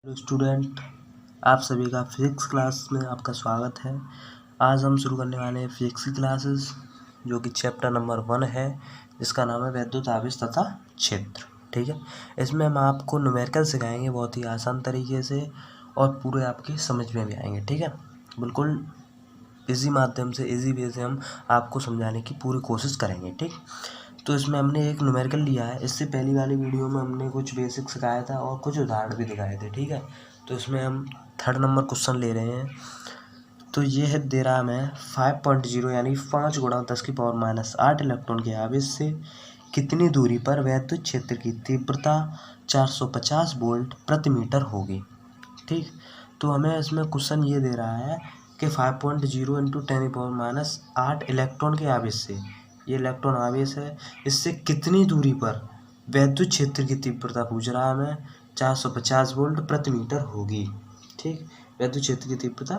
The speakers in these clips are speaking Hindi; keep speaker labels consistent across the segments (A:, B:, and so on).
A: हेलो स्टूडेंट, आप सभी का फिजिक्स क्लास में आपका स्वागत है। आज हम शुरू करने वाले हैं फिजिक्स की क्लासेस, जो कि चैप्टर नंबर 1 है, जिसका नाम है वैद्युत आवेश तथा क्षेत्र। ठीक है, इसमें हम आपको न्यूमेरिकल सिखाएंगे बहुत ही आसान तरीके से और पूरे आपके समझ में भी आएंगे। ठीक है, बिल्कुल इजी माध्यम से, इजी वे से हम आपको समझाने की पूरी कोशिश करेंगे। ठीक, तो इसमें हमने एक न्यूमेरिकल लिया है। इससे पहली वाली वीडियो में हमने कुछ बेसिक सिखाया था और कुछ उदाहरण भी दिखाए थे। ठीक है, तो इसमें हम 3rd नंबर क्वेश्चन ले रहे हैं। तो ये है, दे रहा है 5.0 यानी 5 गुणा 10⁻⁻8 इलेक्ट्रॉन के आवेश से कितनी दूरी पर वैद्युत क्षेत्र की तीव्रता 450 वोल्ट प्रति मीटर होगी। ठीक, तो हमें इसमें क्वेश्चन ये दे रहा है कि 5.0 इंटू 10⁻⁻8 इलेक्ट्रॉन के आवेश से, ये इलेक्ट्रॉन आवेश है, इससे कितनी दूरी पर वैद्युत क्षेत्र की तीव्रता पूछ रहा है हमें 450 वोल्ट प्रति मीटर होगी। ठीक, वैद्युत क्षेत्र की तीव्रता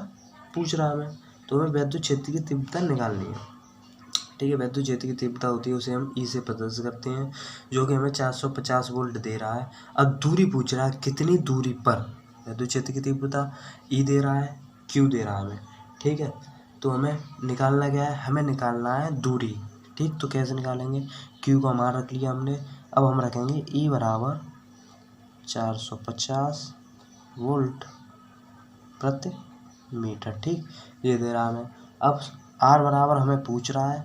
A: पूछ रहा है हमें, तो हमें वैद्युत क्षेत्र की तीव्रता निकालनी है। ठीक है, वैद्युत क्षेत्र की तीव्रता होती है, उसे हम ई से प्रदर्शित करते हैं, जो कि हमें 450 वोल्ट दे रहा है। अब दूरी पूछ रहा है, कितनी दूरी पर वैद्युत क्षेत्र की तीव्रता ई दे रहा है, क्यू दे रहा है हमें। ठीक है, तो हमें निकालना क्या है, हमें निकालना है दूरी। ठीक, तो कैसे निकालेंगे, क्यू को हमारा रख लिया हमने, अब हम रखेंगे ई बराबर 450 वोल्ट प्रति मीटर। ठीक, ये दे रहा हमें। अब आर बराबर हमें पूछ रहा है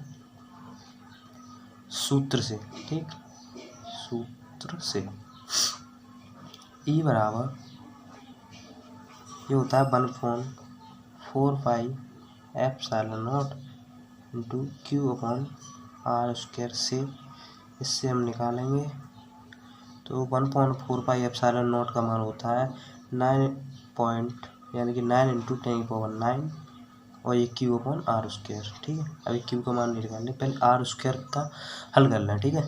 A: सूत्र से। ठीक, सूत्र से ई बराबर ये होता है 1/4 pi epsilon naught into q upon r square से, इससे हम निकालेंगे तो 1/4 पाई एप्सिलॉन नॉट का मान होता है 9 इंटू 10⁻9 और ये क्यू अपॉन आर स्क्वायर। ठीक है, अभी क्यू का मान नहीं निकालने, पहले आर स्क्वायर का हल कर लें। ठीक है,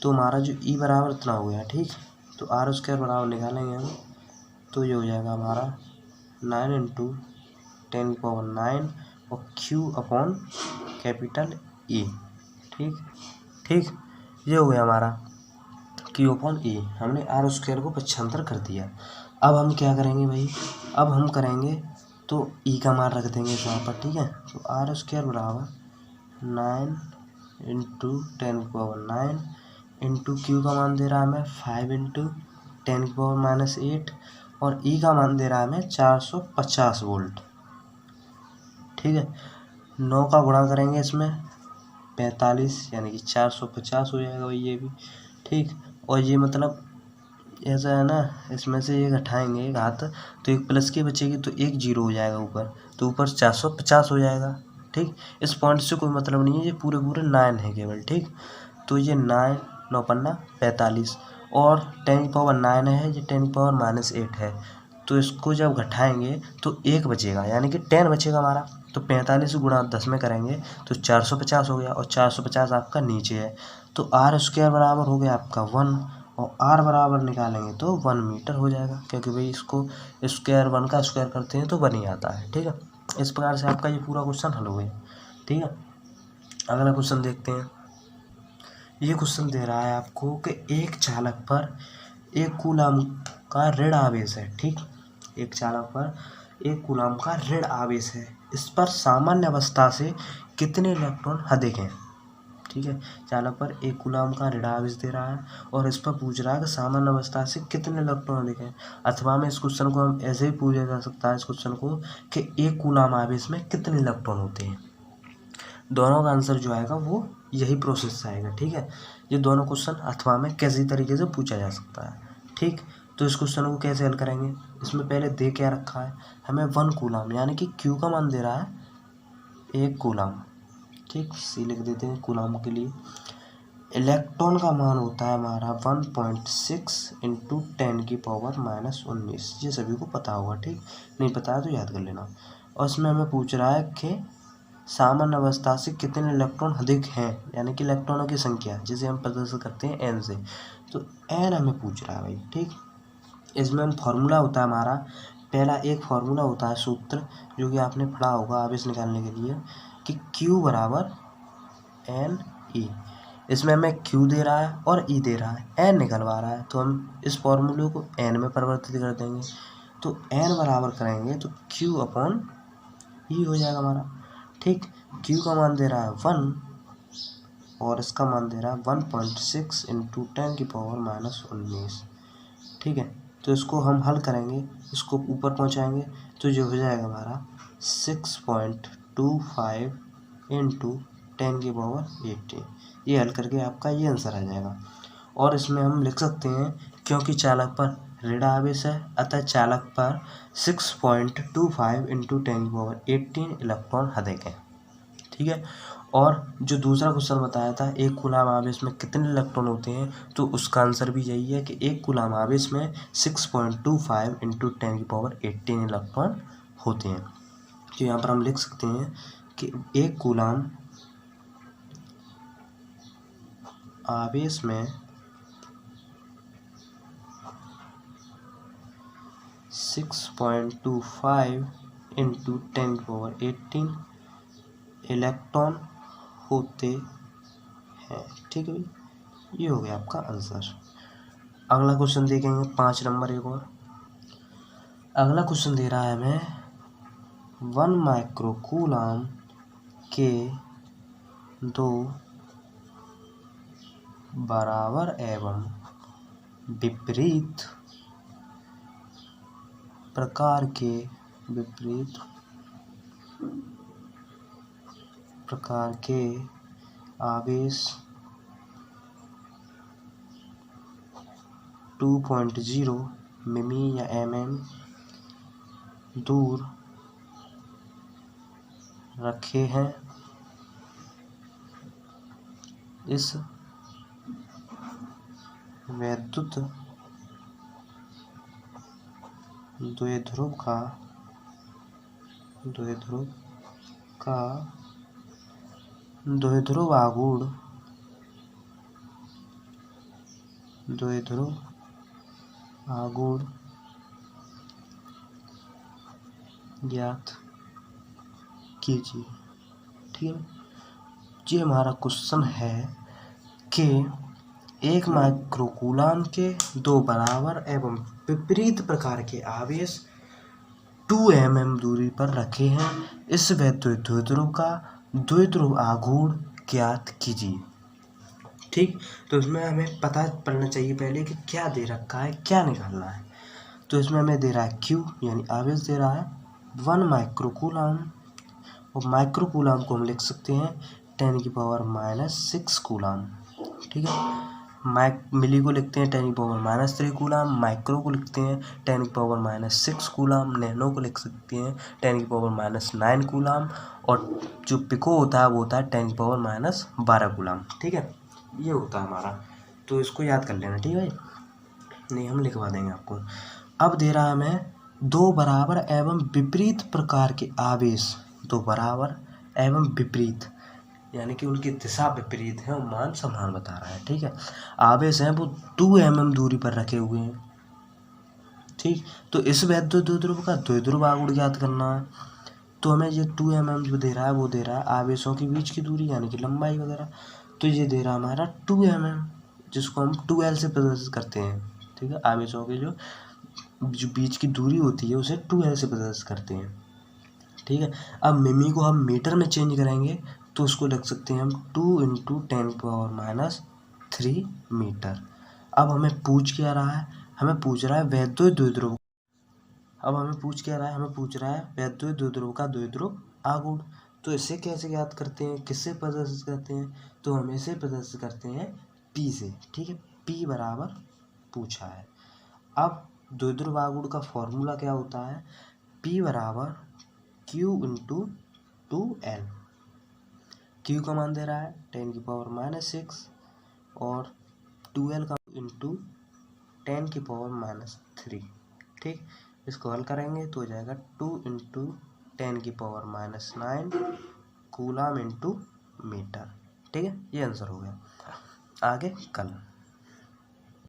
A: तो हमारा जो ई बराबर इतना हो गया। ठीक, तो आर स्क्वायर बराबर निकालेंगे हम, तो ये हो जाएगा हमारा 9 इंटू 10⁻9 और क्यू अपॉन कैपिटल ई। ठीक ठीक, ये हो गया हमारा क्यू अपॉन ई। हमने आर स्क्वायर को पक्षांतर कर दिया। अब हम क्या करेंगे भाई, अब हम करेंगे तो ई का मान रख देंगे यहाँ पर। ठीक है, तो आर स्क्वायर बराबर 9 इंटू 10⁻9 इंटू क्यू का मान दे रहा है हमें 5 इंटू 10⁻−8 और ई का मान दे रहा है हमें 450 वोल्ट। ठीक है, 9 का गुणा करेंगे इसमें 45 यानी कि 450 हो जाएगा भाई ये भी। ठीक, और ये मतलब ऐसा है ना, इसमें से एक हटाएंगे एक हाथ, तो एक प्लस की बचेगी, तो एक जीरो हो जाएगा ऊपर, तो ऊपर 450 हो जाएगा। ठीक, इस पॉइंट से कोई मतलब नहीं है, ये पूरे 9 है केवल। ठीक, तो ये 9 9 पन्ना 45 और 10⁻9 है, ये 10⁻−8 है, तो इसको जब घटाएंगे तो एक बचेगा, यानी कि 10 बचेगा हमारा। तो 45 गुणा 10 में करेंगे तो 450 हो गया, और 450 आपका नीचे है, तो आर स्क्वायर बराबर हो गया आपका 1, और आर बराबर निकालेंगे तो 1 मीटर हो जाएगा, क्योंकि भाई इसको स्क्वायर 1 का स्क्वायर करते हैं तो 1 ही आता है। ठीक है, इस प्रकार से आपका ये पूरा क्वेश्चन हल हो गया। ठीक है, अगला क्वेश्चन देखते हैं। ये क्वेश्चन दे रहा है आपको कि एक चालक पर 1 कूलम का ऋण आवेश है। ठीक, एक चालक पर 1 कूलम का ऋण आवेश है, इस पर सामान्य अवस्था से कितने इलेक्ट्रॉन अधिक हैं। ठीक है, चालक पर 1 कूलम का ऋण आवेश दे रहा है और इस पर पूछ रहा है कि सामान्य अवस्था से कितने इलेक्ट्रॉन अधिक हैं। अथवा में इस क्वेश्चन को हम ऐसे ही पूछा जा सकता है, इस क्वेश्चन को कि 1 कूलम आवेश में कितने इलेक्ट्रॉन होते हैं। दोनों का आंसर जो आएगा वो यही प्रोसेस से आएगा। ठीक है, ये दोनों क्वेश्चन अथवा में कैसी तरीके से पूछा जा सकता है। ठीक, तो इस क्वेश्चन को कैसे हल करेंगे, इसमें पहले दे क्या रखा है हमें 1 कूलम, यानी कि क्यू का मान दे रहा है 1 कूलम। ठीक, सी लिख देते हैं कूलम के लिए। इलेक्ट्रॉन का मान होता है हमारा 1.6 इंटू 10⁻−19, ये सभी को पता होगा। ठीक, नहीं पता है तो याद कर लेना। और इसमें हमें पूछ रहा है कि सामान्य अवस्था से कितने इलेक्ट्रॉन अधिक हैं, यानी कि इलेक्ट्रॉनों की संख्या, जिसे हम प्रदर्शित करते हैं एन से, तो एन हमें पूछ रहा है भाई। ठीक, इसमें हम फार्मूला होता है हमारा, पहला एक फार्मूला होता है सूत्र, जो कि आपने पढ़ा होगा आवेश निकालने के लिए, कि Q बराबर एन ई। इसमें हमें Q दे रहा है और E दे रहा है, एन निकलवा रहा है, तो हम इस फॉर्मूले को एन में परिवर्तित कर देंगे। तो n बराबर करेंगे तो q अपॉन ई हो जाएगा हमारा। ठीक, q का मान दे रहा है 1 और इसका मान दे रहा है 1.6 इंटू 10⁻⁻19। ठीक है, तो इसको हम हल करेंगे, इसको ऊपर पहुंचाएंगे तो जो हो जाएगा हमारा 6.25 इंटू 10⁻18। ये हल करके आपका ये आंसर आ जाएगा। और इसमें हम लिख सकते हैं क्योंकि चालक पर ऋण आवेश है अतः चालक पर 6.25 इंटू 10⁻18 इलेक्ट्रॉन अधिक है। ठीक है, और जो दूसरा क्वेश्चन बताया था 1 कूलाम आवेश में कितने इलेक्ट्रॉन होते हैं, तो उसका आंसर भी यही है कि 1 कूलाम आवेश में 6.25 इंटू 10⁻18 इलेक्ट्रॉन होते हैं। तो यहाँ पर हम लिख सकते हैं कि 1 कूलाम आवेश में 6.25 इंटू 10⁻18 इलेक्ट्रॉन होते हैं। ठीक है भाई, ये हो गया आपका आंसर। अगला क्वेश्चन देखेंगे 5 नंबर एक और। अगला क्वेश्चन दे रहा है हमें 1 माइक्रोकूलाम के 2 बराबर एवं विपरीत प्रकार के आवेश 2.0 मिमी या mm दूर रखे हैं। इस वैद्युत द्विध्रुव आघूर्ण ज्ञात कीजिए। ठीक है, ये हमारा क्वेश्चन है कि 1 माइक्रोकूलाम के 2 बराबर एवं विपरीत प्रकार के आवेश 2 mm दूरी पर रखे हैं। इस वैद्युत द्विध्रुव का द्विध्रुव आघूर्ण ज्ञात कीजिए। ठीक, तो इसमें हमें पता पड़ना चाहिए पहले कि क्या दे रखा है, क्या निकालना है। तो इसमें हमें दे रहा है Q यानी आवेश दे रहा है 1 माइक्रोकूलाम, और माइक्रोकूलाम को हम लिख सकते हैं 10⁻⁻6 कूलाम। ठीक है, मिली को लिखते हैं 10⁻³ कूलाम, माइक्रो को लिखते हैं 10⁻6 कूलाम, नैनो को लिख सकते हैं 10⁻9 कूलाम, और जो पिको होता है वो होता है 10⁻12 कूलाम। ठीक है, ये होता है हमारा, तो इसको याद कर लेना। ठीक है भाई, नहीं हम लिखवा देंगे आपको। अब दे रहा है हमें 2 बराबर एवं विपरीत प्रकार के आवेश, 2 बराबर एवं विपरीत यानी कि उनकी दिशा विपरीत है और मान समान बता रहा है। ठीक है, आवेश हैं वो 2 mm दूरी पर रखे हुए हैं। ठीक, तो इस वैद्युत द्विध्रुव का द्विध्रुव आघूर्ण ज्ञात करना है। तो हमें ये 2 mm जो दे रहा है वो दे रहा है आवेशों के बीच की दूरी यानी कि लंबाई वगैरह। तो ये दे रहा है हमारा 2 mm, जिसको हम 2L से प्रदर्शित करते हैं। ठीक है, आवेशों के जो बीच की दूरी होती है उसे 2L से प्रदर्शित करते हैं। ठीक है, अब मिमी को हम मीटर में चेंज करेंगे तो उसको लिख सकते हैं हम 2 इंटू 10⁻³ मीटर। अब हमें पूछ क्या रहा है, हमें पूछ रहा है वैद्युत द्विध्रुव। अब हमें पूछ क्या रहा है, हमें पूछ रहा है वैद्युत द्विध्रुव का द्विध्रुव आघूर्ण। तो इसे कैसे ज्ञात करते हैं, किससे प्रदर्शित करते हैं, तो हम इसे प्रदर्शित करते हैं P से। ठीक है, P बराबर पूछा है। अब द्विध्रुव आघूर्ण का फॉर्मूला क्या होता है, P बराबर Q इंटू 2L। Q का मान दे रहा है 10⁻6 और 2L का इंटू 10⁻3। ठीक, इसको हल करेंगे तो हो जाएगा 2 इंटू 10⁻9 कूलाम इंटू मीटर। ठीक है, ये आंसर हो गया। आगे कल।